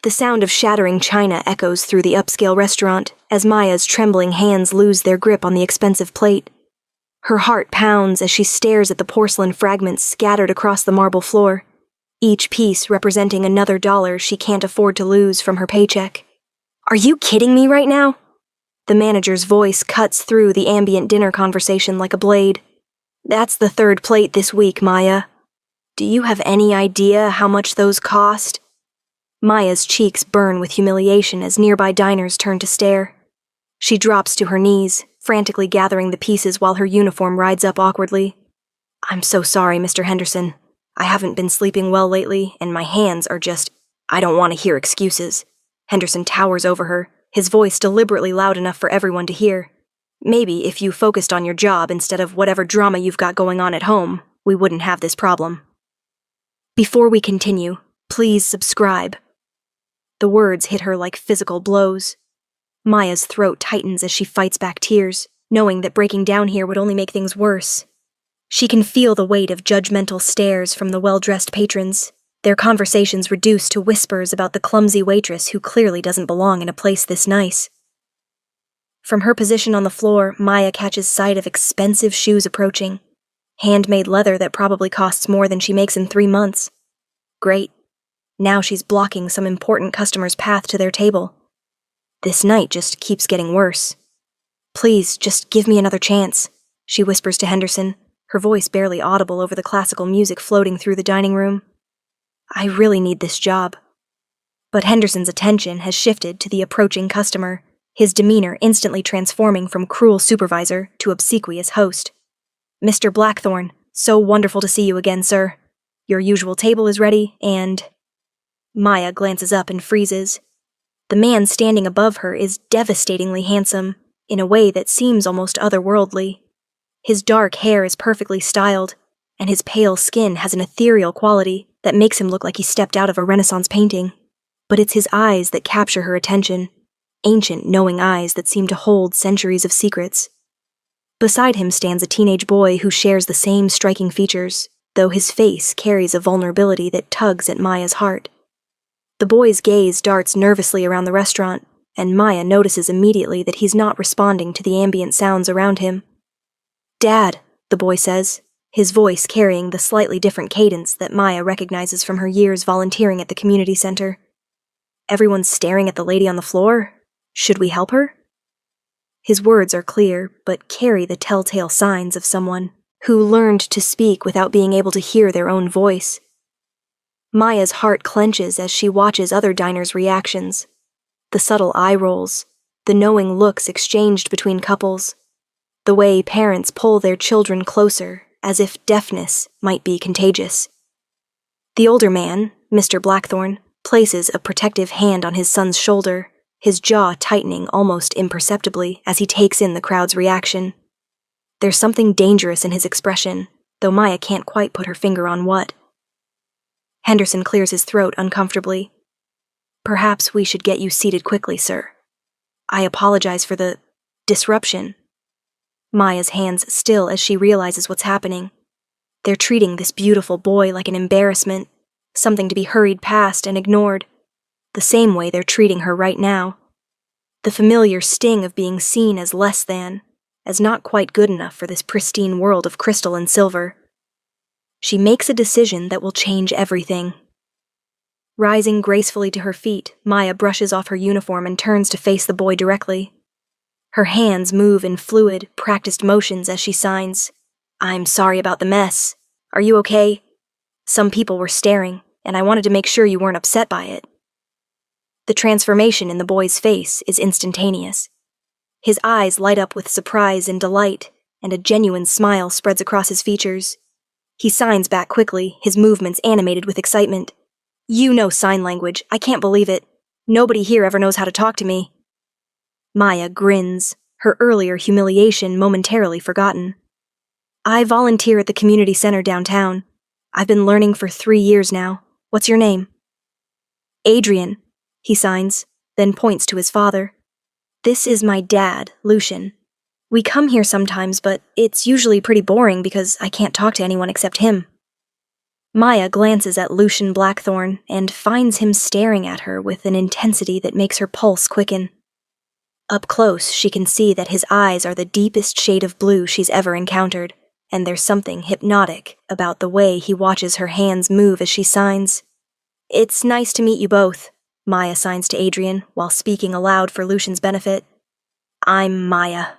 The sound of shattering china echoes through the upscale restaurant as Maya's trembling hands lose their grip on the expensive plate. Her heart pounds as she stares at the porcelain fragments scattered across the marble floor, each piece representing another dollar she can't afford to lose from her paycheck. "Are you kidding me right now?" The manager's voice cuts through the ambient dinner conversation like a blade. "That's the third plate this week, Maya. Do you have any idea how much those cost?" Maya's cheeks burn with humiliation as nearby diners turn to stare. She drops to her knees, frantically gathering the pieces while her uniform rides up awkwardly. "I'm so sorry, Mr. Henderson. I haven't been sleeping well lately, and my hands are just— I don't want to hear excuses." Henderson towers over her, his voice deliberately loud enough for everyone to hear. "Maybe if you focused on your job instead of whatever drama you've got going on at home, we wouldn't have this problem. Before we continue, please subscribe." The words hit her like physical blows. Maya's throat tightens as she fights back tears, knowing that breaking down here would only make things worse. She can feel the weight of judgmental stares from the well-dressed patrons, their conversations reduced to whispers about the clumsy waitress who clearly doesn't belong in a place this nice. From her position on the floor, Maya catches sight of expensive shoes approaching. Handmade leather that probably costs more than she makes in 3 months. Great. Now she's blocking some important customer's path to their table. This night just keeps getting worse. "Please, just give me another chance," she whispers to Henderson, her voice barely audible over the classical music floating through the dining room. "I really need this job." But Henderson's attention has shifted to the approaching customer, his demeanor instantly transforming from cruel supervisor to obsequious host. "Mr. Blackthorne, so wonderful to see you again, sir. Your usual table is ready, and—" Maya glances up and freezes. The man standing above her is devastatingly handsome, in a way that seems almost otherworldly. His dark hair is perfectly styled, and his pale skin has an ethereal quality that makes him look like he stepped out of a Renaissance painting. But it's his eyes that capture her attention, ancient, knowing eyes that seem to hold centuries of secrets. Beside him stands a teenage boy who shares the same striking features, though his face carries a vulnerability that tugs at Maya's heart. The boy's gaze darts nervously around the restaurant, and Maya notices immediately that he's not responding to the ambient sounds around him. "Dad," the boy says, his voice carrying the slightly different cadence that Maya recognizes from her years volunteering at the community center. "Everyone's staring at the lady on the floor. Should we help her?" His words are clear, but carry the telltale signs of someone who learned to speak without being able to hear their own voice. Maya's heart clenches as she watches other diners' reactions. The subtle eye rolls, the knowing looks exchanged between couples, the way parents pull their children closer as if deafness might be contagious. The older man, Mr. Blackthorne, places a protective hand on his son's shoulder, his jaw tightening almost imperceptibly as he takes in the crowd's reaction. There's something dangerous in his expression, though Maya can't quite put her finger on what. Henderson clears his throat uncomfortably. "Perhaps we should get you seated quickly, sir. I apologize for the disruption." Maya's hands still as she realizes what's happening. They're treating this beautiful boy like an embarrassment, something to be hurried past and ignored, the same way they're treating her right now. The familiar sting of being seen as less than, as not quite good enough for this pristine world of crystal and silver. She makes a decision that will change everything. Rising gracefully to her feet, Maya brushes off her uniform and turns to face the boy directly. Her hands move in fluid, practiced motions as she signs, "I'm sorry about the mess. Are you okay? Some people were staring, and I wanted to make sure you weren't upset by it." The transformation in the boy's face is instantaneous. His eyes light up with surprise and delight, and a genuine smile spreads across his features. He signs back quickly, his movements animated with excitement. "You know sign language. I can't believe it. Nobody here ever knows how to talk to me." Maya grins, her earlier humiliation momentarily forgotten. "I volunteer at the community center downtown. I've been learning for 3 years now. What's your name?" "Adrian," he signs, then points to his father. "This is my dad, Lucian. We come here sometimes, but it's usually pretty boring because I can't talk to anyone except him." Maya glances at Lucian Blackthorn and finds him staring at her with an intensity that makes her pulse quicken. Up close, she can see that his eyes are the deepest shade of blue she's ever encountered, and there's something hypnotic about the way he watches her hands move as she signs. "It's nice to meet you both," Maya signs to Adrian while speaking aloud for Lucian's benefit. "I'm Maya."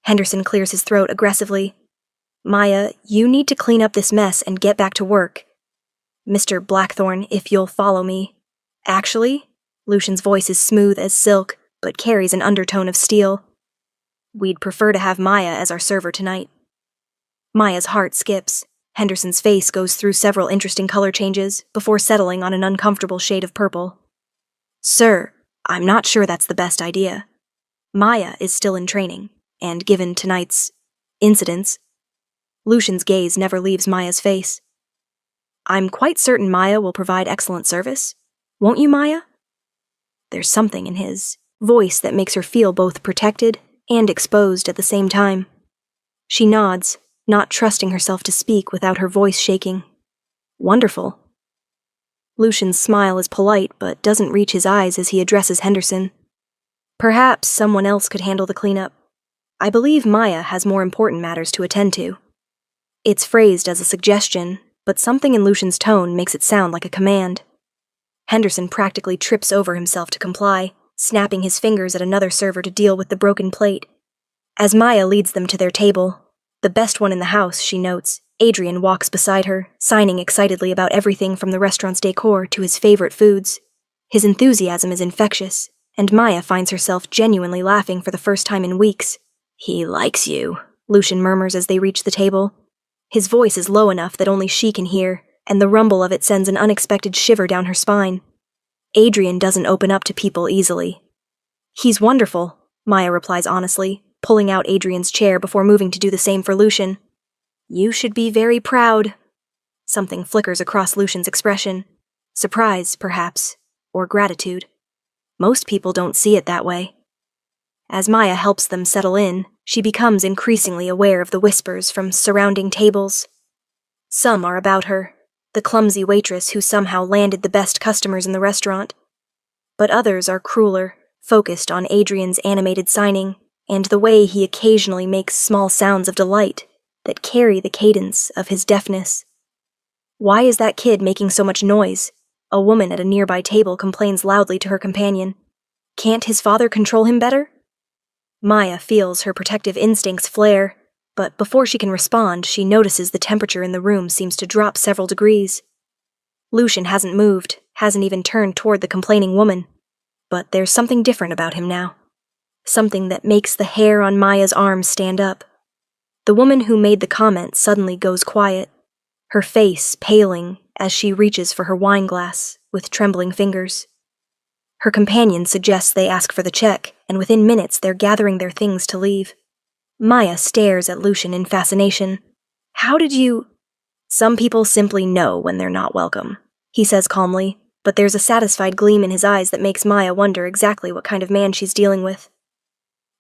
Henderson clears his throat aggressively. "Maya, you need to clean up this mess and get back to work. Mr. Blackthorn, if you'll follow me." "Actually?" Lucian's voice is smooth as silk, but carries an undertone of steel. "We'd prefer to have Maya as our server tonight." Maya's heart skips. Henderson's face goes through several interesting color changes before settling on an uncomfortable shade of purple. "Sir, I'm not sure that's the best idea. Maya is still in training, and given tonight's incidents..." Lucian's gaze never leaves Maya's face. "I'm quite certain Maya will provide excellent service. Won't you, Maya?" There's something in his voice that makes her feel both protected and exposed at the same time. She nods, not trusting herself to speak without her voice shaking. "Wonderful." Lucian's smile is polite but doesn't reach his eyes as he addresses Henderson. "Perhaps someone else could handle the cleanup. I believe Maya has more important matters to attend to." It's phrased as a suggestion, but something in Lucian's tone makes it sound like a command. Henderson practically trips over himself to comply, snapping his fingers at another server to deal with the broken plate. As Maya leads them to their table, the best one in the house, she notes, Adrian walks beside her, signing excitedly about everything from the restaurant's decor to his favorite foods. His enthusiasm is infectious, and Maya finds herself genuinely laughing for the first time in weeks. "He likes you," Lucian murmurs as they reach the table. His voice is low enough that only she can hear, and the rumble of it sends an unexpected shiver down her spine. Adrian doesn't open up to people easily. "He's wonderful," Maya replies honestly, pulling out Adrian's chair before moving to do the same for Lucian. "You should be very proud." Something flickers across Lucian's expression. Surprise, perhaps, or gratitude. Most people don't see it that way. As Maya helps them settle in, she becomes increasingly aware of the whispers from surrounding tables. Some are about her, the clumsy waitress who somehow landed the best customers in the restaurant. But others are crueler, focused on Adrian's animated signing, and the way he occasionally makes small sounds of delight that carry the cadence of his deafness. "Why is that kid making so much noise?" A woman at a nearby table complains loudly to her companion. "Can't his father control him better?" Maya feels her protective instincts flare, but before she can respond, she notices the temperature in the room seems to drop several degrees. Lucian hasn't moved, hasn't even turned toward the complaining woman, but there's something different about him now. Something that makes the hair on Maya's arms stand up. The woman who made the comment suddenly goes quiet, her face paling as she reaches for her wine glass with trembling fingers. Her companion suggests they ask for the check, and within minutes they're gathering their things to leave. Maya stares at Lucian in fascination. "How did you—" "Some people simply know when they're not welcome," he says calmly, but there's a satisfied gleam in his eyes that makes Maya wonder exactly what kind of man she's dealing with.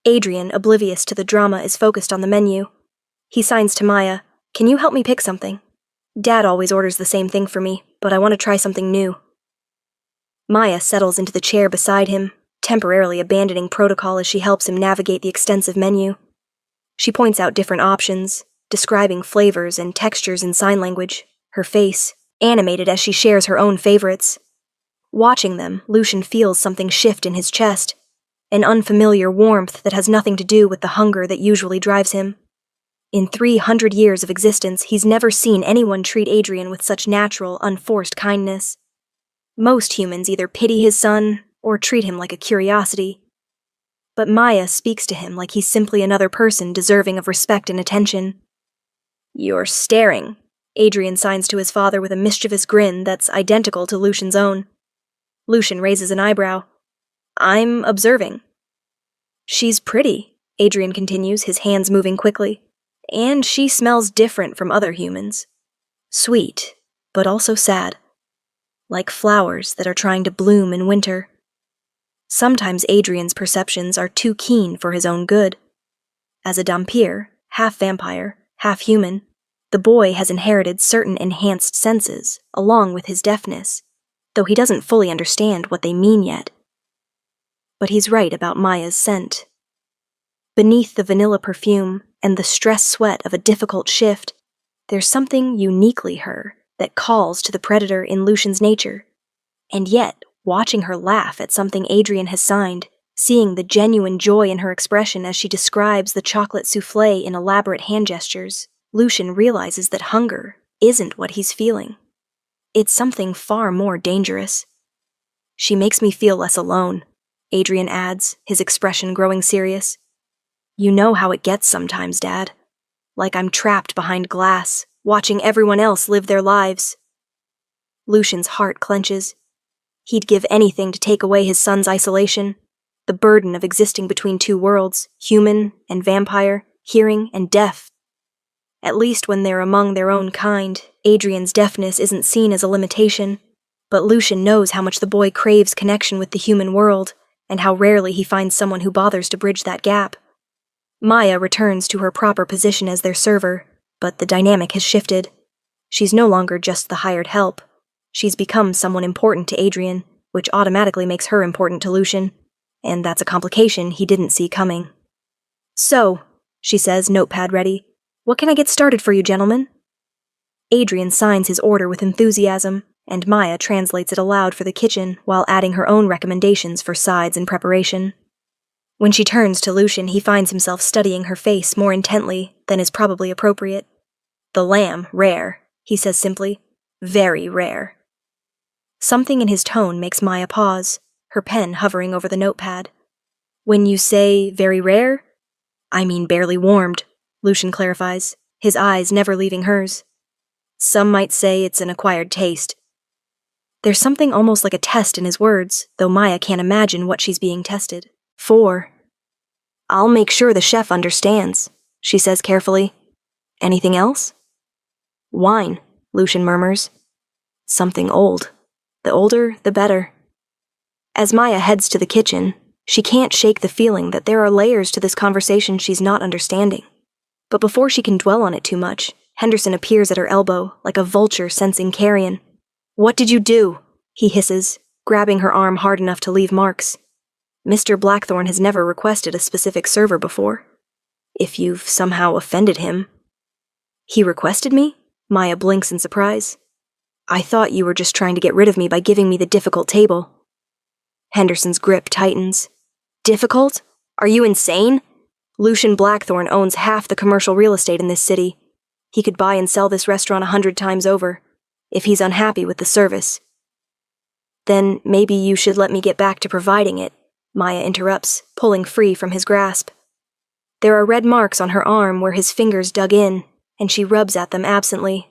Adrian, oblivious to the drama, is focused on the menu. He signs to Maya, "Can you help me pick something? Dad always orders the same thing for me, but I want to try something new." Maya settles into the chair beside him, temporarily abandoning protocol as she helps him navigate the extensive menu. She points out different options, describing flavors and textures in sign language, her face animated as she shares her own favorites. Watching them, Lucian feels something shift in his chest, an unfamiliar warmth that has nothing to do with the hunger that usually drives him. In 300 years of existence, he's never seen anyone treat Adrian with such natural, unforced kindness. Most humans either pity his son or treat him like a curiosity. But Maya speaks to him like he's simply another person deserving of respect and attention. "You're staring," Adrian signs to his father with a mischievous grin that's identical to Lucian's own. Lucian raises an eyebrow. "I'm observing." "She's pretty," Adrian continues, his hands moving quickly. "And she smells different from other humans. Sweet, but also sad. Like flowers that are trying to bloom in winter." Sometimes Adrian's perceptions are too keen for his own good. As a dhampir, half vampire, half human, The boy has inherited certain enhanced senses, along with his deafness, though he doesn't fully understand what they mean yet. But he's right about Maya's scent. Beneath the vanilla perfume and the stress sweat of a difficult shift, there's something uniquely her that calls to the predator in Lucian's nature. And yet, watching her laugh at something Adrian has signed, seeing the genuine joy in her expression as she describes the chocolate souffle in elaborate hand gestures, Lucian realizes that hunger isn't what he's feeling. It's something far more dangerous. She makes me feel less alone, Adrian adds, his expression growing serious. You know how it gets sometimes, Dad. Like I'm trapped behind glass, watching everyone else live their lives. Lucian's heart clenches. He'd give anything to take away his son's isolation, the burden of existing between two worlds, human and vampire, hearing and deaf. At least when they're among their own kind, Adrian's deafness isn't seen as a limitation, but Lucian knows how much the boy craves connection with the human world, and how rarely he finds someone who bothers to bridge that gap. Maya returns to her proper position as their server, but the dynamic has shifted. She's no longer just the hired help. She's become someone important to Adrian, which automatically makes her important to Lucian, and that's a complication he didn't see coming. So, she says, notepad ready, what can I get started for you, gentlemen? Adrian signs his order with enthusiasm, and Maya translates it aloud for the kitchen while adding her own recommendations for sides and preparation. When she turns to Lucian, he finds himself studying her face more intently than is probably appropriate. The lamb, rare, he says simply. Very rare. Something in his tone makes Maya pause, her pen hovering over the notepad. When you say very rare? I mean barely warmed, Lucian clarifies, his eyes never leaving hers. Some might say it's an acquired taste. There's something almost like a test in his words, though Maya can't imagine what she's being tested for. I'll make sure the chef understands, she says carefully. Anything else? Wine, Lucian murmurs. Something old. The older, the better. As Maya heads to the kitchen, she can't shake the feeling that there are layers to this conversation she's not understanding. But before she can dwell on it too much, Henderson appears at her elbow, like a vulture sensing carrion. What did you do? He hisses, grabbing her arm hard enough to leave marks. Mr. Blackthorne has never requested a specific server before. If you've somehow offended him. He requested me? Maya blinks in surprise. I thought you were just trying to get rid of me by giving me the difficult table. Henderson's grip tightens. Difficult? Are you insane? Lucian Blackthorne owns half the commercial real estate in this city. He could buy and sell this restaurant 100 times over, if he's unhappy with the service. Then maybe you should let me get back to providing it, Maya interrupts, pulling free from his grasp. There are red marks on her arm where his fingers dug in, and she rubs at them absently.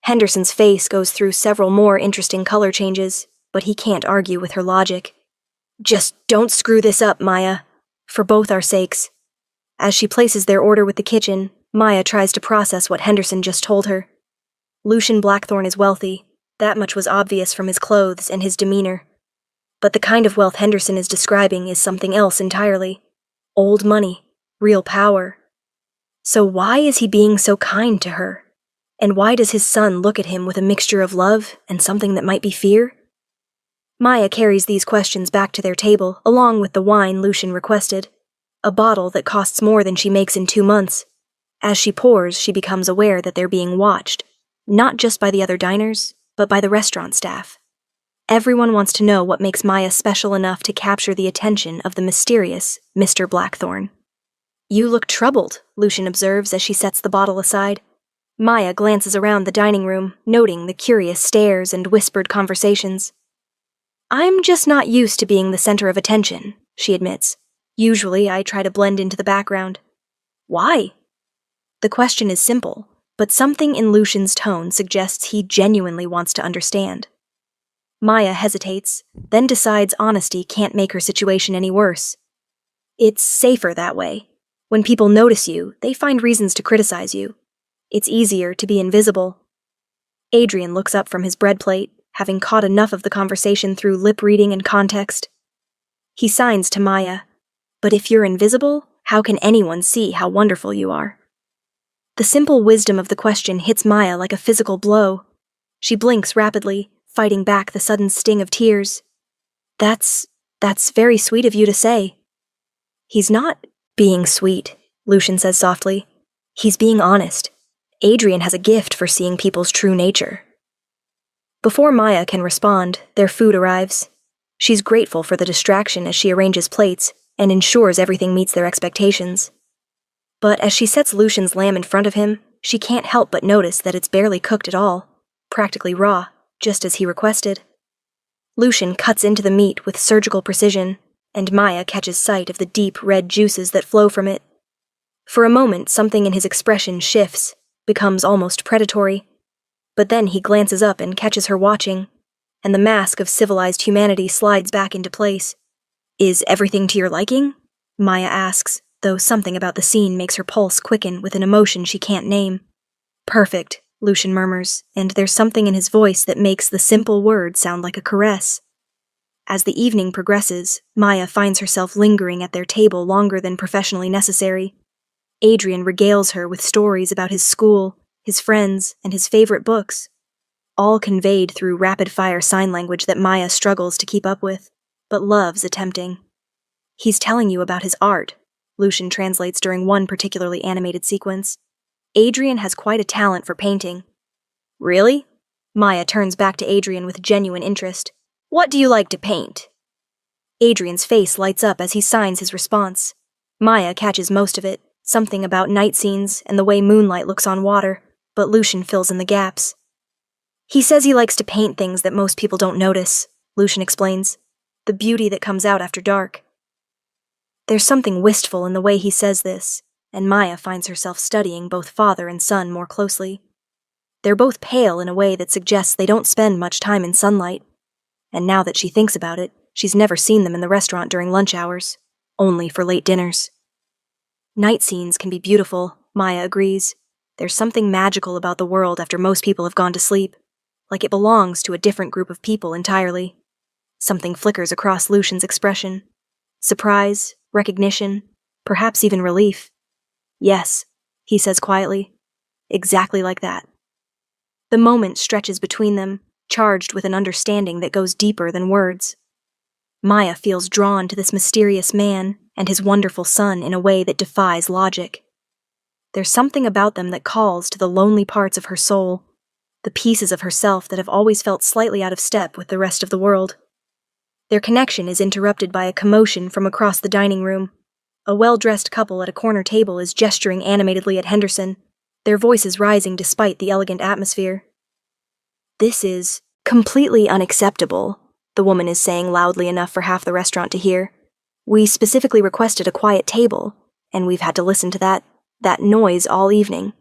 Henderson's face goes through several more interesting color changes, but he can't argue with her logic. Just don't screw this up, Maya. For both our sakes. As she places their order with the kitchen, Maya tries to process what Henderson just told her. Lucian Blackthorne is wealthy. That much was obvious from his clothes and his demeanor. But the kind of wealth Henderson is describing is something else entirely. Old money. Real power. So why is he being so kind to her? And why does his son look at him with a mixture of love and something that might be fear? Maya carries these questions back to their table, along with the wine Lucian requested. A bottle that costs more than she makes in 2 months. As she pours, she becomes aware that they're being watched, not just by the other diners, but by the restaurant staff. Everyone wants to know what makes Maya special enough to capture the attention of the mysterious Mr. Blackthorne. You look troubled, Lucian observes as she sets the bottle aside. Maya glances around the dining room, noting the curious stares and whispered conversations. I'm just not used to being the center of attention, she admits. Usually I try to blend into the background. Why? The question is simple, but something in Lucian's tone suggests he genuinely wants to understand. Maya hesitates, then decides honesty can't make her situation any worse. It's safer that way. When people notice you, they find reasons to criticize you. It's easier to be invisible. Adrian looks up from his bread plate, having caught enough of the conversation through lip reading and context. He signs to Maya, but if you're invisible, how can anyone see how wonderful you are? The simple wisdom of the question hits Maya like a physical blow. She blinks rapidly, fighting back the sudden sting of tears. That's very sweet of you to say. He's not being sweet, Lucian says softly. He's being honest. Adrian has a gift for seeing people's true nature. Before Maya can respond, their food arrives. She's grateful for the distraction as she arranges plates and ensures everything meets their expectations. But as she sets Lucian's lamb in front of him, she can't help but notice that it's barely cooked at all, practically raw, just as he requested. Lucian cuts into the meat with surgical precision, and Maya catches sight of the deep red juices that flow from it. For a moment, something in his expression shifts, becomes almost predatory. But then he glances up and catches her watching, and the mask of civilized humanity slides back into place. Is everything to your liking? Maya asks, though something about the scene makes her pulse quicken with an emotion she can't name. Perfect, Lucian murmurs, and there's something in his voice that makes the simple word sound like a caress. As the evening progresses, Maya finds herself lingering at their table longer than professionally necessary. Adrian regales her with stories about his school, his friends, and his favorite books, all conveyed through rapid-fire sign language that Maya struggles to keep up with, but loves attempting. He's telling you about his art, Lucian translates during one particularly animated sequence. Adrian has quite a talent for painting. Really? Maya turns back to Adrian with genuine interest. What do you like to paint? Adrian's face lights up as he signs his response. Maya catches most of it, something about night scenes and the way moonlight looks on water, but Lucian fills in the gaps. He says he likes to paint things that most people don't notice, Lucian explains. The beauty that comes out after dark. There's something wistful in the way he says this, and Maya finds herself studying both father and son more closely. They're both pale in a way that suggests they don't spend much time in sunlight. And now that she thinks about it, she's never seen them in the restaurant during lunch hours, only for late dinners. Night scenes can be beautiful, Maya agrees. There's something magical about the world after most people have gone to sleep, like it belongs to a different group of people entirely. Something flickers across Lucian's expression. Surprise, recognition, perhaps even relief. Yes, he says quietly. Exactly like that. The moment stretches between them, charged with an understanding that goes deeper than words. Maya feels drawn to this mysterious man and his wonderful son in a way that defies logic. There's something about them that calls to the lonely parts of her soul, the pieces of herself that have always felt slightly out of step with the rest of the world. Their connection is interrupted by a commotion from across the dining room. A well-dressed couple at a corner table is gesturing animatedly at Henderson, their voices rising despite the elegant atmosphere. This is completely unacceptable, the woman is saying loudly enough for half the restaurant to hear. We specifically requested a quiet table, and we've had to listen to that noise all evening.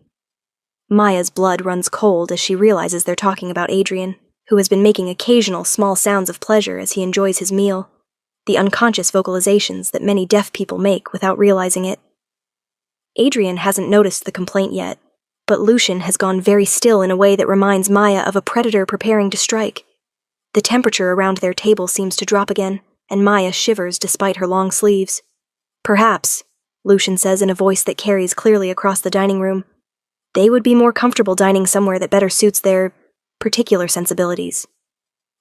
Maya's blood runs cold as she realizes they're talking about Adrian, who has been making occasional small sounds of pleasure as he enjoys his meal, the unconscious vocalizations that many deaf people make without realizing it. Adrian hasn't noticed the complaint yet, but Lucian has gone very still in a way that reminds Maya of a predator preparing to strike. The temperature around their table seems to drop again, and Maya shivers despite her long sleeves. Perhaps, Lucian says in a voice that carries clearly across the dining room, they would be more comfortable dining somewhere that better suits their particular sensibilities.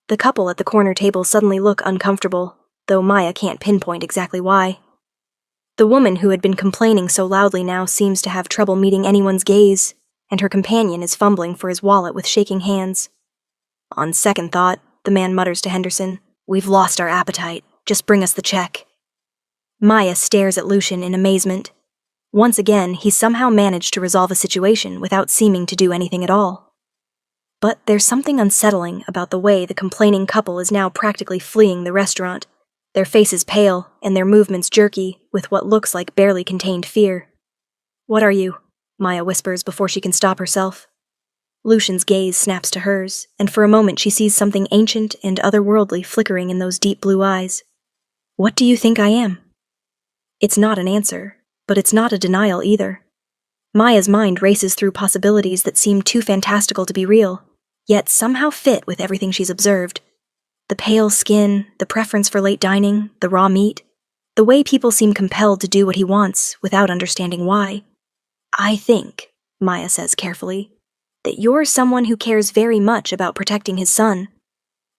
The couple at the corner table suddenly look uncomfortable, though Maya can't pinpoint exactly why. The woman who had been complaining so loudly now seems to have trouble meeting anyone's gaze, and her companion is fumbling for his wallet with shaking hands. On second thought, the man mutters to Henderson, "We've lost our appetite. Just bring us the check." Maya stares at Lucian in amazement. Once again, he's somehow managed to resolve a situation without seeming to do anything at all. But there's something unsettling about the way the complaining couple is now practically fleeing the restaurant, their faces pale and their movements jerky with what looks like barely contained fear. "What are you?" Maya whispers before she can stop herself. Lucian's gaze snaps to hers, and for a moment she sees something ancient and otherworldly flickering in those deep blue eyes. "What do you think I am?" It's not an answer, but it's not a denial either. Maya's mind races through possibilities that seem too fantastical to be real, yet somehow fit with everything she's observed. The pale skin, the preference for late dining, the raw meat, the way people seem compelled to do what he wants without understanding why. "I think," Maya says carefully, that you're someone who cares very much about protecting his son.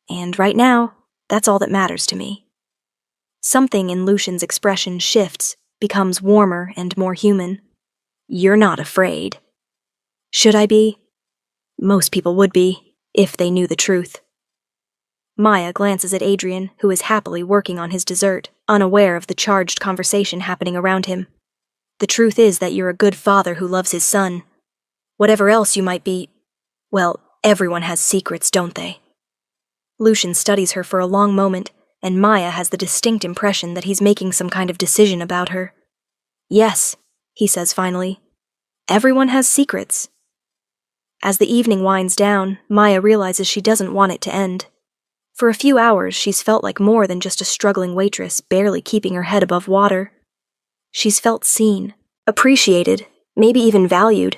And right now, that's all that matters to me. Something in Lucian's expression shifts, becomes warmer and more human. You're not afraid. Should I be? Most people would be, if they knew the truth. Maya glances at Adrian, who is happily working on his dessert, unaware of the charged conversation happening around him. The truth is that you're a good father who loves his son. Whatever else you might be, well, everyone has secrets, don't they? Lucian studies her for a long moment, and Maya has the distinct impression that he's making some kind of decision about her. Yes, he says finally. Everyone has secrets. As the evening winds down, Maya realizes she doesn't want it to end. For a few hours, she's felt like more than just a struggling waitress barely keeping her head above water. She's felt seen, appreciated, maybe even valued,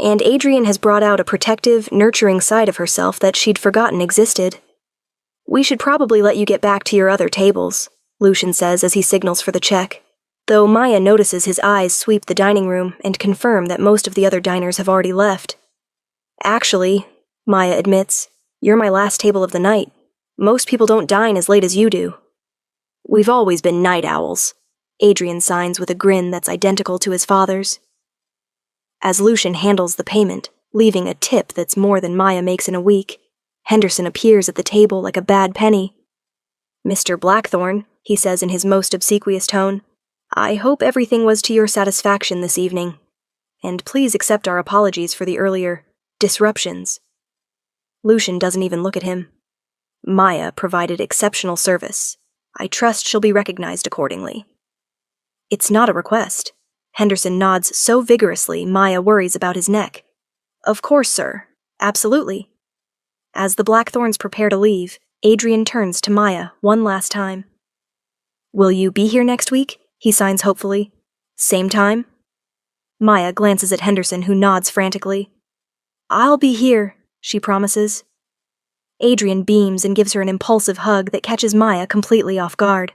and Adrian has brought out a protective, nurturing side of herself that she'd forgotten existed. We should probably let you get back to your other tables, Lucian says as he signals for the check, though Maya notices his eyes sweep the dining room and confirm that most of the other diners have already left. Actually, Maya admits, you're my last table of the night. Most people don't dine as late as you do. We've always been night owls, Adrian signs with a grin that's identical to his father's. As Lucian handles the payment, leaving a tip that's more than Maya makes in a week, Henderson appears at the table like a bad penny. Mr. Blackthorne, he says in his most obsequious tone, I hope everything was to your satisfaction this evening, and please accept our apologies for the earlier disruptions. Lucian doesn't even look at him. Maya provided exceptional service. I trust she'll be recognized accordingly. It's not a request. Henderson nods so vigorously Maya worries about his neck. Of course, sir. Absolutely. As the Blackthorns prepare to leave, Adrian turns to Maya one last time. Will you be here next week? He signs hopefully. Same time? Maya glances at Henderson, who nods frantically. I'll be here, she promises. Adrian beams and gives her an impulsive hug that catches Maya completely off guard.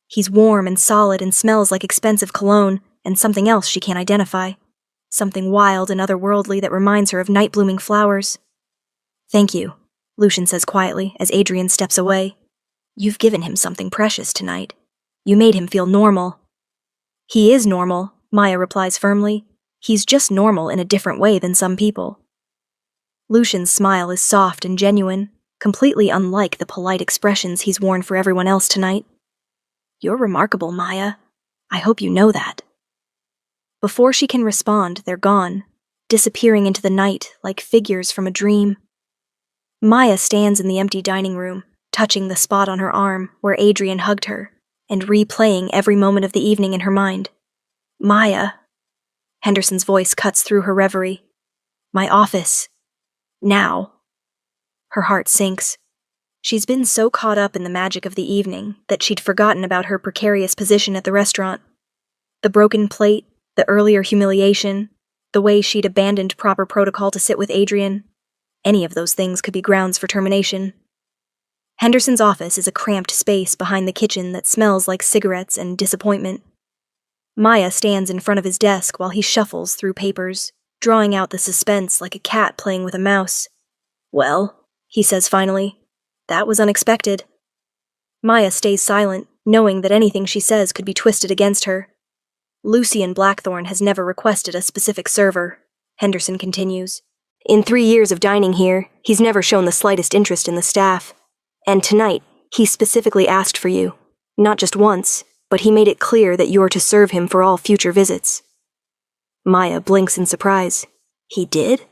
He's warm and solid and smells like expensive cologne and something else she can't identify. Something wild and otherworldly that reminds her of night-blooming flowers. Thank you, Lucian says quietly as Adrian steps away. You've given him something precious tonight. You made him feel normal. He is normal, Maya replies firmly. He's just normal in a different way than some people. Lucian's smile is soft and genuine, completely unlike the polite expressions he's worn for everyone else tonight. You're remarkable, Maya. I hope you know that. Before she can respond, they're gone, disappearing into the night like figures from a dream. Maya stands in the empty dining room, touching the spot on her arm where Adrian hugged her, and replaying every moment of the evening in her mind. Maya. Henderson's voice cuts through her reverie. My office. Now. Her heart sinks. She's been so caught up in the magic of the evening that she'd forgotten about her precarious position at the restaurant. The broken plate, the earlier humiliation, the way she'd abandoned proper protocol to sit with Adrian. Any of those things could be grounds for termination. Henderson's office is a cramped space behind the kitchen that smells like cigarettes and disappointment. Maya stands in front of his desk while he shuffles through papers, drawing out the suspense like a cat playing with a mouse. Well, he says finally, that was unexpected. Maya stays silent, knowing that anything she says could be twisted against her. Lucian Blackthorne has never requested a specific server, Henderson continues. In 3 years of dining here, he's never shown the slightest interest in the staff. And tonight, he specifically asked for you. Not just once, but he made it clear that you're to serve him for all future visits. Maya blinks in surprise. He did?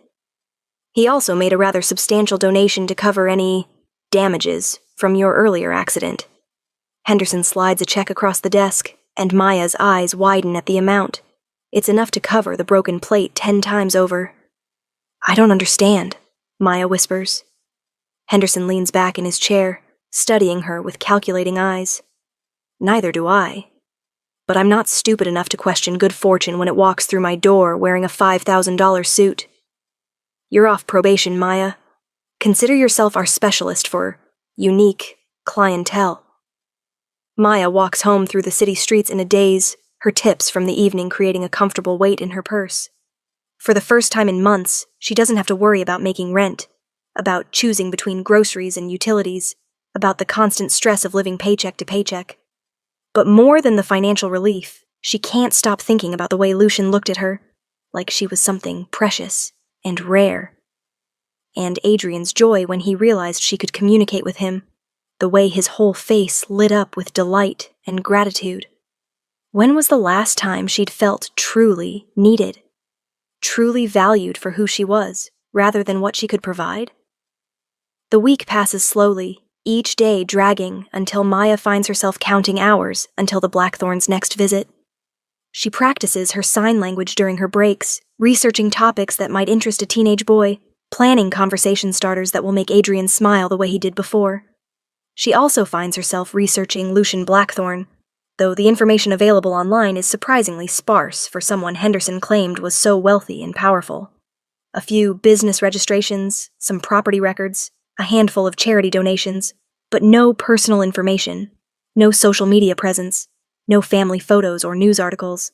He also made a rather substantial donation to cover any damages from your earlier accident. Henderson slides a check across the desk, and Maya's eyes widen at the amount. It's enough to cover the broken plate 10 times over. I don't understand, Maya whispers. Henderson leans back in his chair, studying her with calculating eyes. Neither do I. But I'm not stupid enough to question good fortune when it walks through my door wearing a $5,000 suit. You're off probation, Maya. Consider yourself our specialist for unique clientele. Maya walks home through the city streets in a daze, her tips from the evening creating a comfortable weight in her purse. For the first time in months, she doesn't have to worry about making rent, about choosing between groceries and utilities, about the constant stress of living paycheck to paycheck. But more than the financial relief, she can't stop thinking about the way Lucian looked at her, like she was something precious and rare. And Adrian's joy when he realized she could communicate with him, the way his whole face lit up with delight and gratitude. When was the last time she'd felt truly needed, truly valued for who she was, rather than what she could provide? The week passes slowly, each day dragging until Maya finds herself counting hours until the Blackthorns' next visit. She practices her sign language during her breaks, researching topics that might interest a teenage boy, planning conversation starters that will make Adrian smile the way he did before. She also finds herself researching Lucian Blackthorn, though the information available online is surprisingly sparse for someone Henderson claimed was so wealthy and powerful. A few business registrations, some property records, a handful of charity donations, but no personal information, no social media presence, no family photos or news articles.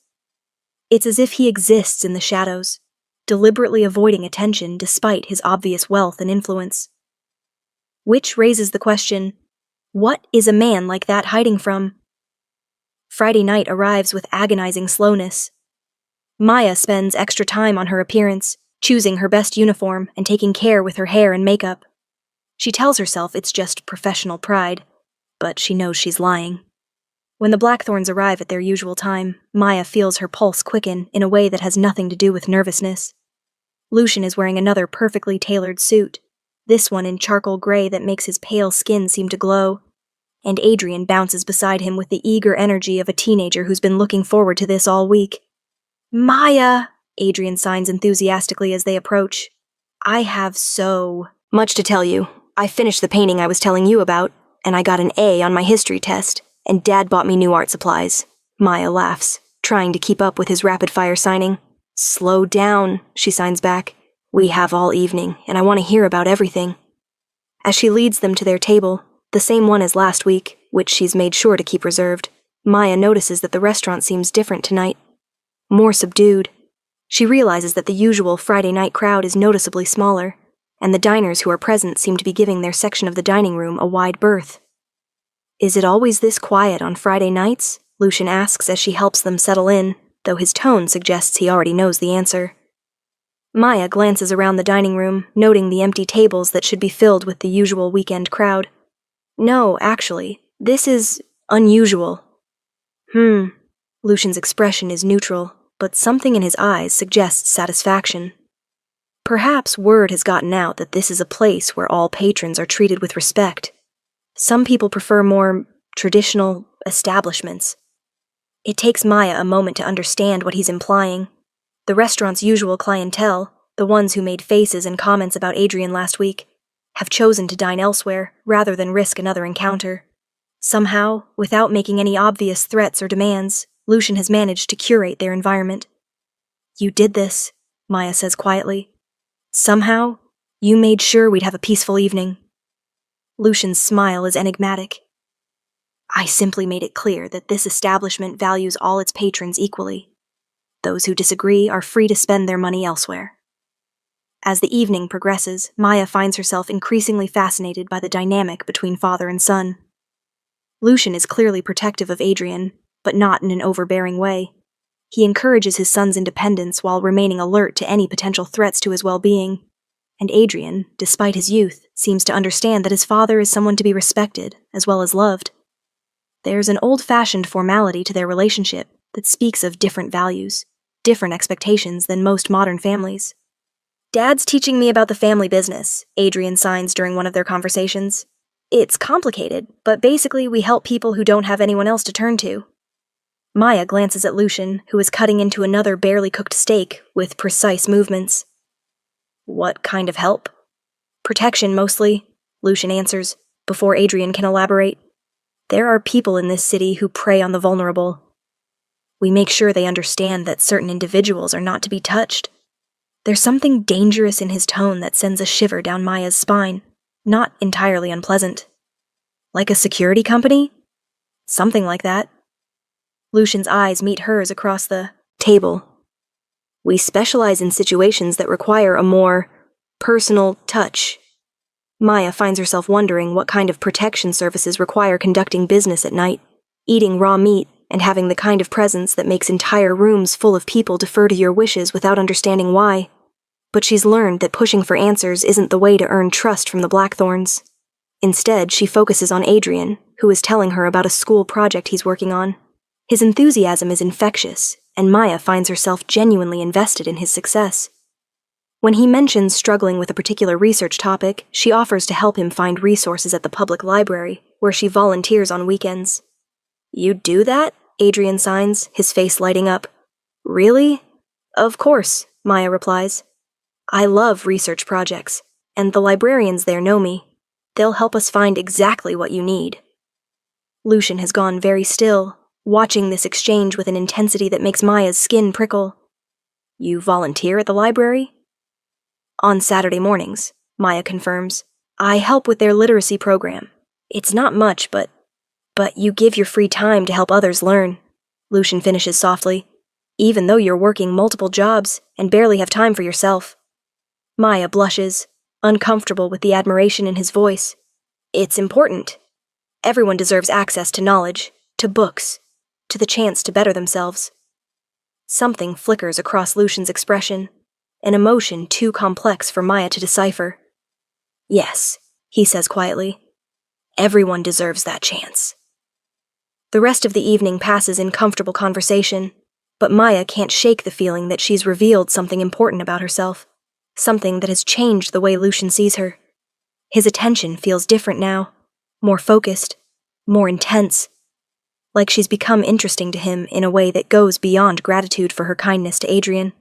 It's as if he exists in the shadows, deliberately avoiding attention despite his obvious wealth and influence. Which raises the question, what is a man like that hiding from? Friday night arrives with agonizing slowness. Maya spends extra time on her appearance, choosing her best uniform and taking care with her hair and makeup. She tells herself it's just professional pride, but she knows she's lying. When the Blackthorns arrive at their usual time, Maya feels her pulse quicken in a way that has nothing to do with nervousness. Lucian is wearing another perfectly tailored suit, this one in charcoal gray that makes his pale skin seem to glow, and Adrian bounces beside him with the eager energy of a teenager who's been looking forward to this all week. "Maya!" Adrian signs enthusiastically as they approach. "I have so much to tell you. I finished the painting I was telling you about, and I got an A on my history test, and Dad bought me new art supplies." Maya laughs, trying to keep up with his rapid-fire signing. "Slow down," she signs back. "We have all evening, and I want to hear about everything." As she leads them to their table, the same one as last week, which she's made sure to keep reserved, Maya notices that the restaurant seems different tonight. More subdued. She realizes that the usual Friday night crowd is noticeably smaller, and the diners who are present seem to be giving their section of the dining room a wide berth. "Is it always this quiet on Friday nights?" Lucian asks as she helps them settle in, though his tone suggests he already knows the answer. Maya glances around the dining room, noting the empty tables that should be filled with the usual weekend crowd. "No, actually, this is unusual." Lucian's expression is neutral, but something in his eyes suggests satisfaction. Perhaps word has gotten out that this is a place where all patrons are treated with respect. Some people prefer more traditional establishments. It takes Maya a moment to understand what he's implying. The restaurant's usual clientele, the ones who made faces and comments about Adrian last week, have chosen to dine elsewhere rather than risk another encounter. Somehow, without making any obvious threats or demands, Lucian has managed to curate their environment. "You did this," Maya says quietly. "Somehow, you made sure we'd have a peaceful evening." Lucian's smile is enigmatic. "I simply made it clear that this establishment values all its patrons equally. Those who disagree are free to spend their money elsewhere." As the evening progresses, Maya finds herself increasingly fascinated by the dynamic between father and son. Lucian is clearly protective of Adrian, but not in an overbearing way. He encourages his son's independence while remaining alert to any potential threats to his well-being. And Adrian, despite his youth, seems to understand that his father is someone to be respected, as well as loved. There's an old-fashioned formality to their relationship that speaks of different values, different expectations than most modern families. "Dad's teaching me about the family business," Adrian signs during one of their conversations. "It's complicated, but basically we help people who don't have anyone else to turn to." Maya glances at Lucian, who is cutting into another barely cooked steak with precise movements. "What kind of help?" "Protection, mostly," Lucian answers, before Adrian can elaborate. "There are people in this city who prey on the vulnerable. We make sure they understand that certain individuals are not to be touched." There's something dangerous in his tone that sends a shiver down Maya's spine, not entirely unpleasant. "Like a security company?" "Something like that." Lucian's eyes meet hers across the table. We specialize in situations that require a more personal touch. Maya finds herself wondering what kind of protection services require conducting business at night, eating raw meat, and having the kind of presence that makes entire rooms full of people defer to your wishes without understanding why. But she's learned that pushing for answers isn't the way to earn trust from the Blackthorns. Instead, she focuses on Adrian, who is telling her about a school project he's working on. His enthusiasm is infectious, and Maya finds herself genuinely invested in his success. When he mentions struggling with a particular research topic, she offers to help him find resources at the public library, where she volunteers on weekends. "You do that?" Adrian signs, his face lighting up. "Really?" "Of course," Maya replies. "I love research projects, and the librarians there know me. They'll help us find exactly what you need." Lucian has gone very still, watching this exchange with an intensity that makes Maya's skin prickle. "You volunteer at the library?" "On Saturday mornings," Maya confirms. "I help with their literacy program. It's not much, but you give your free time to help others learn," Lucian finishes softly, "even though you're working multiple jobs and barely have time for yourself." Maya blushes, uncomfortable with the admiration in his voice. "It's important. Everyone deserves access to knowledge, to books, to the chance to better themselves." Something flickers across Lucian's expression, an emotion too complex for Maya to decipher. "Yes," he says quietly. "Everyone deserves that chance." The rest of the evening passes in comfortable conversation, but Maya can't shake the feeling that she's revealed something important about herself, something that has changed the way Lucian sees her. His attention feels different now, more focused, more intense, like she's become interesting to him in a way that goes beyond gratitude for her kindness to Adrian.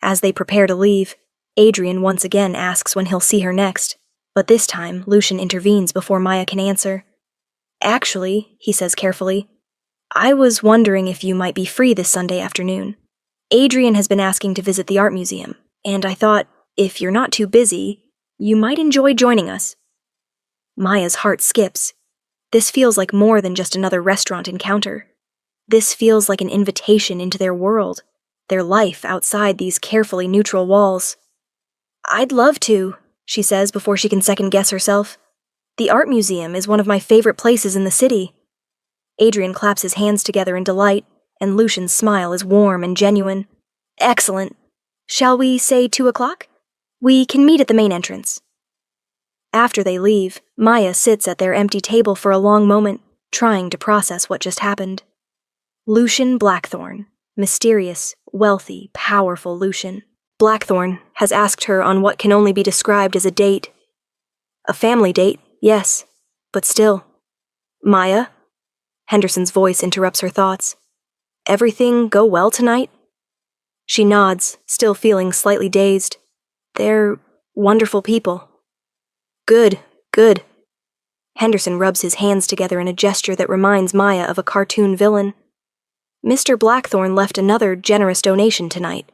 As they prepare to leave, Adrian once again asks when he'll see her next, but this time Lucian intervenes before Maya can answer. "Actually," he says carefully, "I was wondering if you might be free this Sunday afternoon. Adrian has been asking to visit the art museum, and I thought, if you're not too busy, you might enjoy joining us." Maya's heart skips. This feels like more than just another restaurant encounter. This feels like an invitation into their world, their life outside these carefully neutral walls. "I'd love to," she says before she can second-guess herself. "The art museum is one of my favorite places in the city." Adrian claps his hands together in delight, and Lucian's smile is warm and genuine. "Excellent. Shall we say 2 o'clock? We can meet at the main entrance." After they leave, Maya sits at their empty table for a long moment, trying to process what just happened. Lucian Blackthorn, mysterious, wealthy, powerful Lucian. Blackthorn has asked her on what can only be described as a date. A family date, yes, but still. "Maya?" Henderson's voice interrupts her thoughts. "Everything go well tonight?" She nods, still feeling slightly dazed. "They're wonderful people." Good. Henderson rubs his hands together in a gesture that reminds Maya of a cartoon villain. "Mr. Blackthorn left another generous donation tonight.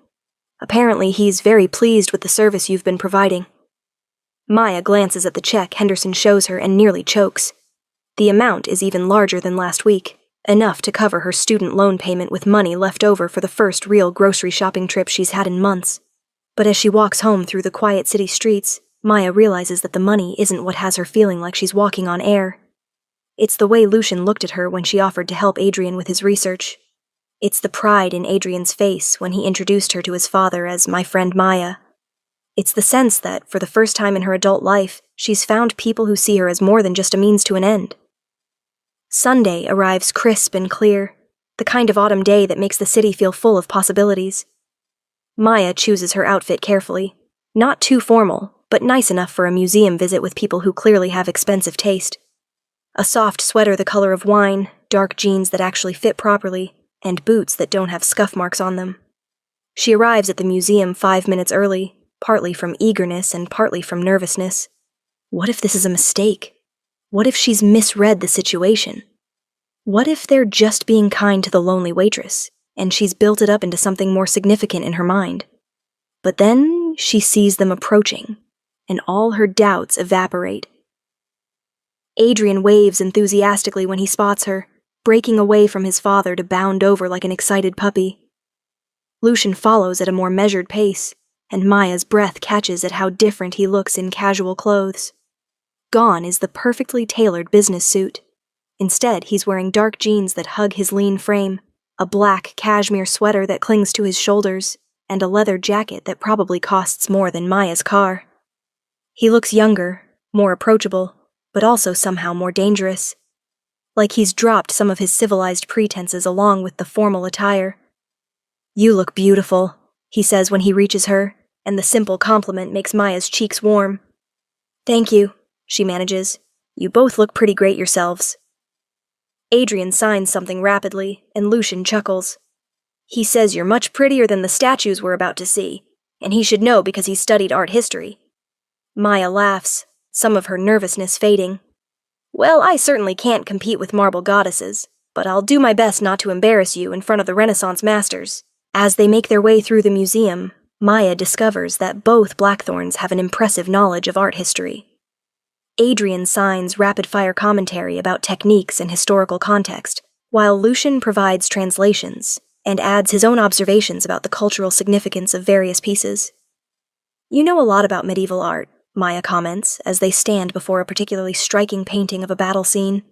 Apparently he's very pleased with the service you've been providing." Maya glances at the check Henderson shows her and nearly chokes. The amount is even larger than last week, enough to cover her student loan payment with money left over for the first real grocery shopping trip she's had in months. But as she walks home through the quiet city streets, Maya realizes that the money isn't what has her feeling like she's walking on air. It's the way Lucian looked at her when she offered to help Adrian with his research. It's the pride in Adrian's face when he introduced her to his father as "my friend Maya." It's the sense that, for the first time in her adult life, she's found people who see her as more than just a means to an end. Sunday arrives crisp and clear, the kind of autumn day that makes the city feel full of possibilities. Maya chooses her outfit carefully, not too formal, but nice enough for a museum visit with people who clearly have expensive taste. A soft sweater the color of wine, dark jeans that actually fit properly, and boots that don't have scuff marks on them. She arrives at the museum 5 minutes early, partly from eagerness and partly from nervousness. What if this is a mistake? What if she's misread the situation? What if they're just being kind to the lonely waitress, and she's built it up into something more significant in her mind? But then she sees them approaching, and all her doubts evaporate. Adrian waves enthusiastically when he spots her, breaking away from his father to bound over like an excited puppy. Lucian follows at a more measured pace, and Maya's breath catches at how different he looks in casual clothes. Gone is the perfectly tailored business suit. Instead, he's wearing dark jeans that hug his lean frame, a black cashmere sweater that clings to his shoulders, and a leather jacket that probably costs more than Maya's car. He looks younger, more approachable, but also somehow more dangerous. Like he's dropped some of his civilized pretenses along with the formal attire. "You look beautiful," he says when he reaches her, and the simple compliment makes Maya's cheeks warm. "Thank you," she manages. "You both look pretty great yourselves." Adrian signs something rapidly, and Lucian chuckles. "He says you're much prettier than the statues we're about to see, and he should know because he studied art history." Maya laughs, some of her nervousness fading. "Well, I certainly can't compete with marble goddesses, but I'll do my best not to embarrass you in front of the Renaissance masters." As they make their way through the museum, Maya discovers that both Blackthorns have an impressive knowledge of art history. Adrian signs rapid-fire commentary about techniques and historical context, while Lucian provides translations and adds his own observations about the cultural significance of various pieces. "You know a lot about medieval art," Maya comments as they stand before a particularly striking painting of a battle scene.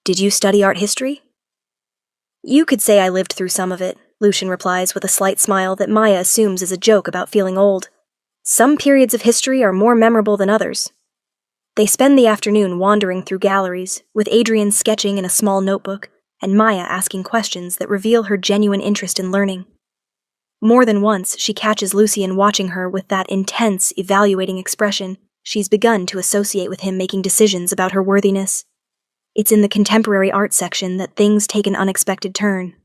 "Did you study art history?" "You could say I lived through some of it," Lucian replies with a slight smile that Maya assumes is a joke about feeling old. "Some periods of history are more memorable than others." They spend the afternoon wandering through galleries, with Adrian sketching in a small notebook, and Maya asking questions that reveal her genuine interest in learning. More than once, she catches Lucian watching her with that intense, evaluating expression she's begun to associate with him making decisions about her worthiness. It's in the contemporary art section that things take an unexpected turn.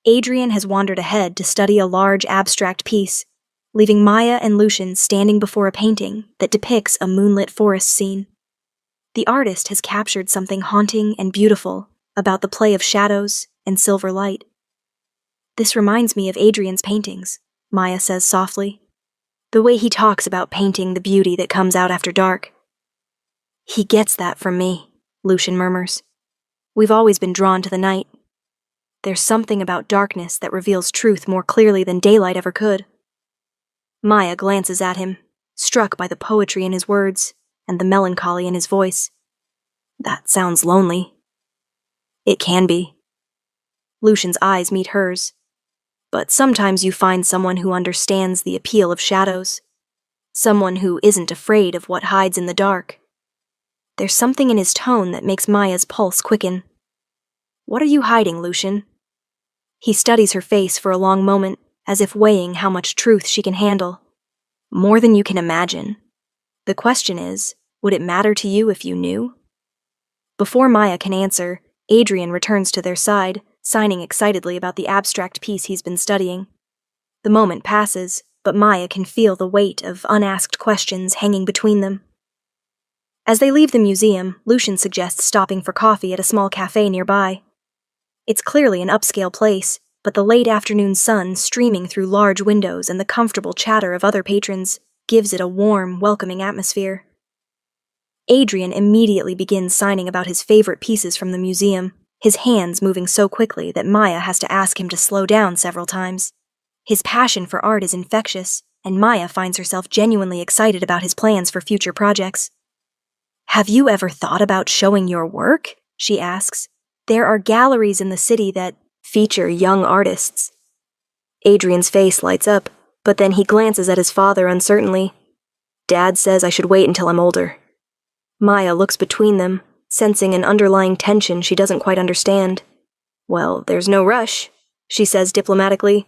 Adrian has wandered ahead to study a large abstract piece, leaving Maya and Lucian standing before a painting that depicts a moonlit forest scene. The artist has captured something haunting and beautiful about the play of shadows and silver light. "This reminds me of Adrian's paintings," Maya says softly. "The way he talks about painting the beauty that comes out after dark." "He gets that from me," Lucian murmurs. "We've always been drawn to the night. There's something about darkness that reveals truth more clearly than daylight ever could." Maya glances at him, struck by the poetry in his words and the melancholy in his voice. "That sounds lonely." "It can be." Lucian's eyes meet hers. "But sometimes you find someone who understands the appeal of shadows. Someone who isn't afraid of what hides in the dark." There's something in his tone that makes Maya's pulse quicken. "What are you hiding, Lucian?" He studies her face for a long moment, as if weighing how much truth she can handle. "More than you can imagine. The question is, would it matter to you if you knew?" Before Maya can answer, Adrian returns to their side, signing excitedly about the abstract piece he's been studying. The moment passes, but Maya can feel the weight of unasked questions hanging between them. As they leave the museum, Lucian suggests stopping for coffee at a small cafe nearby. It's clearly an upscale place, but the late afternoon sun streaming through large windows and the comfortable chatter of other patrons gives it a warm, welcoming atmosphere. Adrian immediately begins signing about his favorite pieces from the museum, his hands moving so quickly that Maya has to ask him to slow down several times. His passion for art is infectious, and Maya finds herself genuinely excited about his plans for future projects. "Have you ever thought about showing your work?" she asks. "There are galleries in the city that feature young artists." Adrian's face lights up, but then he glances at his father uncertainly. "Dad says I should wait until I'm older." Maya looks between them, sensing an underlying tension she doesn't quite understand. "Well, there's no rush," she says diplomatically.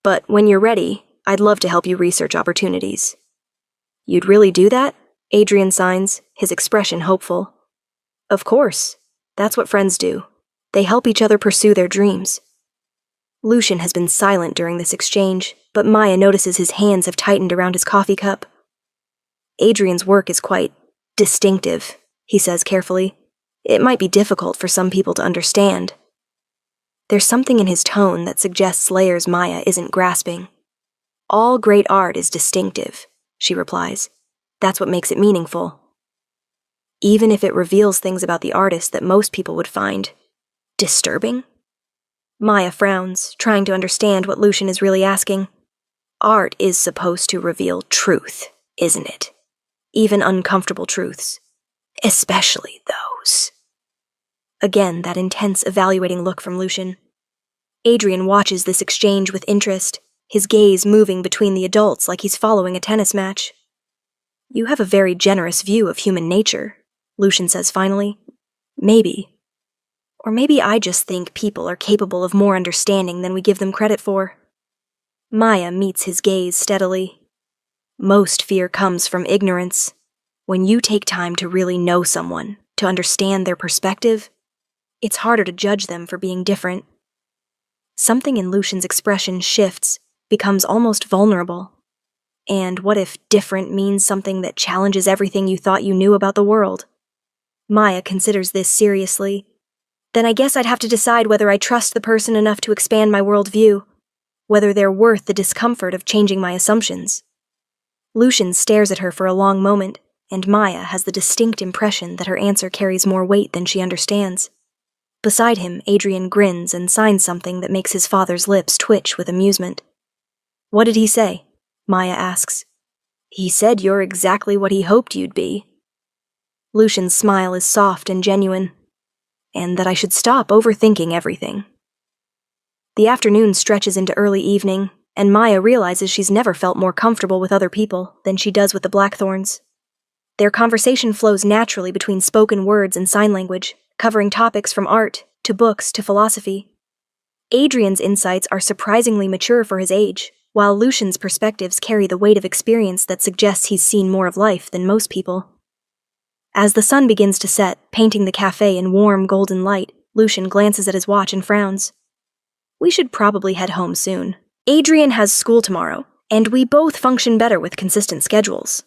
"But when you're ready, I'd love to help you research opportunities." "You'd really do that?" Adrian signs, his expression hopeful. "Of course. That's what friends do. They help each other pursue their dreams." Lucian has been silent during this exchange, but Maya notices his hands have tightened around his coffee cup. "Adrian's work is quite distinctive," he says carefully. "It might be difficult for some people to understand." There's something in his tone that suggests layers Maya isn't grasping. "All great art is distinctive," she replies. "That's what makes it meaningful. Even if it reveals things about the artist that most people would find disturbing?" Maya frowns, trying to understand what Lucian is really asking. Art is supposed to reveal truth, isn't it? Even uncomfortable truths. Especially those. Again, that intense, evaluating look from Lucian. Adrian watches this exchange with interest, his gaze moving between the adults like he's following a tennis match. You have a very generous view of human nature, Lucian says finally. Maybe. Or maybe I just think people are capable of more understanding than we give them credit for. Maya meets his gaze steadily. Most fear comes from ignorance. When you take time to really know someone, to understand their perspective, it's harder to judge them for being different. Something in Lucian's expression shifts, becomes almost vulnerable. And what if different means something that challenges everything you thought you knew about the world? Maya considers this seriously. Then I guess I'd have to decide whether I trust the person enough to expand my worldview, whether they're worth the discomfort of changing my assumptions. Lucian stares at her for a long moment, and Maya has the distinct impression that her answer carries more weight than she understands. Beside him, Adrian grins and signs something that makes his father's lips twitch with amusement. What did he say? Maya asks. He said you're exactly what he hoped you'd be. Lucian's smile is soft and genuine, and that I should stop overthinking everything. The afternoon stretches into early evening, and Maya realizes she's never felt more comfortable with other people than she does with the Blackthorns. Their conversation flows naturally between spoken words and sign language, covering topics from art to books to philosophy. Adrian's insights are surprisingly mature for his age, while Lucian's perspectives carry the weight of experience that suggests he's seen more of life than most people. As the sun begins to set, painting the cafe in warm golden light, Lucian glances at his watch and frowns. We should probably head home soon. Adrian has school tomorrow, and we both function better with consistent schedules.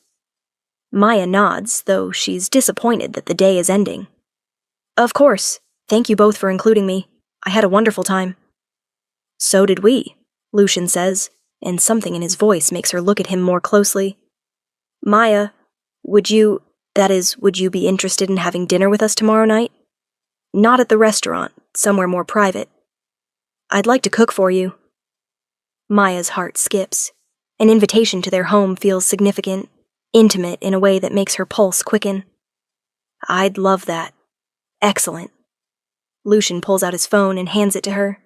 Maya nods, though she's disappointed that the day is ending. Of course. Thank you both for including me. I had a wonderful time. So did we, Lucian says, and something in his voice makes her look at him more closely. Maya, would you be interested in having dinner with us tomorrow night? Not at the restaurant, somewhere more private. I'd like to cook for you. Maya's heart skips. An invitation to their home feels significant, intimate in a way that makes her pulse quicken. I'd love that. Excellent. Lucian pulls out his phone and hands it to her.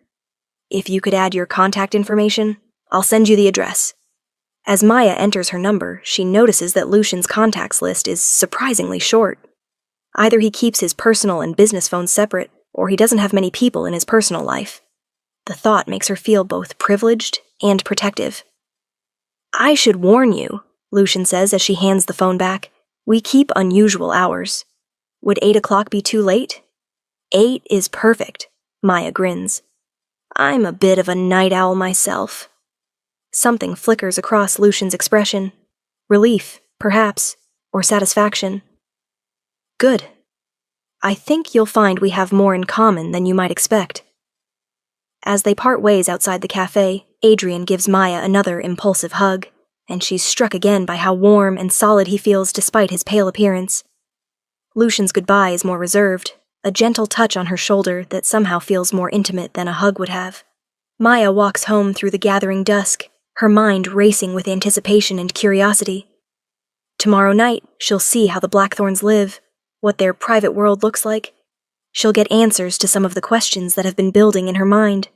If you could add your contact information, I'll send you the address. As Maya enters her number, she notices that Lucian's contacts list is surprisingly short. Either he keeps his personal and business phones separate, or he doesn't have many people in his personal life. The thought makes her feel both privileged and protective. I should warn you, Lucian says as she hands the phone back. We keep unusual hours. Would 8 o'clock be too late? 8 is perfect, Maya grins. I'm a bit of a night owl myself. Something flickers across Lucian's expression. Relief, perhaps, or satisfaction. Good. I think you'll find we have more in common than you might expect. As they part ways outside the cafe, Adrian gives Maya another impulsive hug, and she's struck again by how warm and solid he feels despite his pale appearance. Lucian's goodbye is more reserved, a gentle touch on her shoulder that somehow feels more intimate than a hug would have. Maya walks home through the gathering dusk, her mind racing with anticipation and curiosity. Tomorrow night, she'll see how the Blackthorns live, what their private world looks like. She'll get answers to some of the questions that have been building in her mind.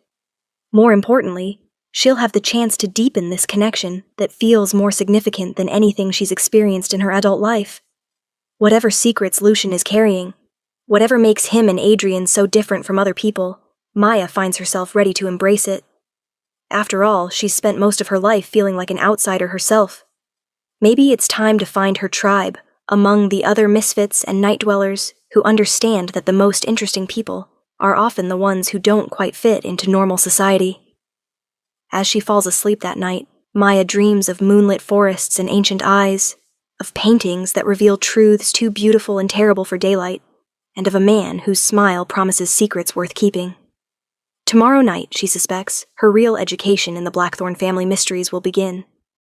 More importantly, she'll have the chance to deepen this connection that feels more significant than anything she's experienced in her adult life. Whatever secrets Lucian is carrying, whatever makes him and Adrian so different from other people, Maya finds herself ready to embrace it. After all, she's spent most of her life feeling like an outsider herself. Maybe it's time to find her tribe among the other misfits and night dwellers who understand that the most interesting people are often the ones who don't quite fit into normal society. As she falls asleep that night, Maya dreams of moonlit forests and ancient eyes, of paintings that reveal truths too beautiful and terrible for daylight, and of a man whose smile promises secrets worth keeping. Tomorrow night, she suspects, her real education in the Blackthorn family mysteries will begin.